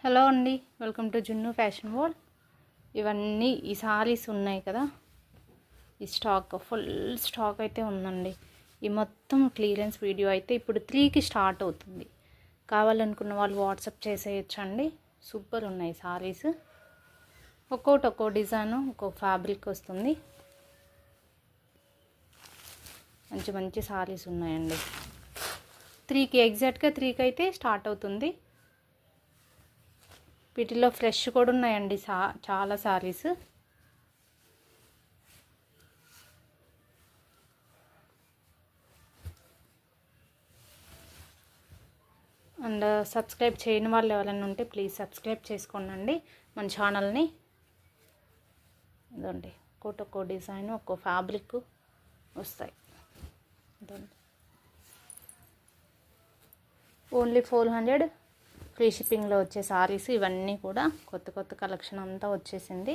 Hello అండి, welcome to జున్ను fashion world. ఇవన్నీ ఈ సారీస్ ఉన్నాయి కదా, ఈ స్టాక్ ఫుల్ స్టాక్ అయితే ఉందండి. ఈ మొత్తం క్లియరెన్స్ వీడియో అయితే ఇప్పుడు 3కి స్టార్ట్ అవుతుంది. కావాలనుకున్న వాళ్ళు వాట్సాప్ చేసేయచ్చండి. సూపర్ ఉన్నాయి సారీస్. ఒక్కో డిజైన్ ఒక్కో ఫ్యాబ్రిక్ వస్తుంది. మంచి మంచి సారీస్ ఉన్నాయండి. 3కి ఎగ్జాక్ట్గా 3కి అయితే స్టార్ట్ అవుతుంది. వీటిలో ఫ్రెష్ కూడా ఉన్నాయండి చాలా సారీస్. అండ్ సబ్స్క్రైబ్ చేయని వాళ్ళు ఎవరైనా ఉంటే ప్లీజ్ సబ్స్క్రైబ్ చేసుకోండి మన ఛానల్ని. ఇదండి ఒక్కో డిజైన్ ఒక్కో ఫ్యాబ్రిక్ వస్తాయి. ఇదండి ఓన్లీ 400 ఫ్రీ షిప్పింగ్లో వచ్చే సారీస్. ఇవన్నీ కూడా కొత్త కలెక్షన్ అంతా వచ్చేసింది.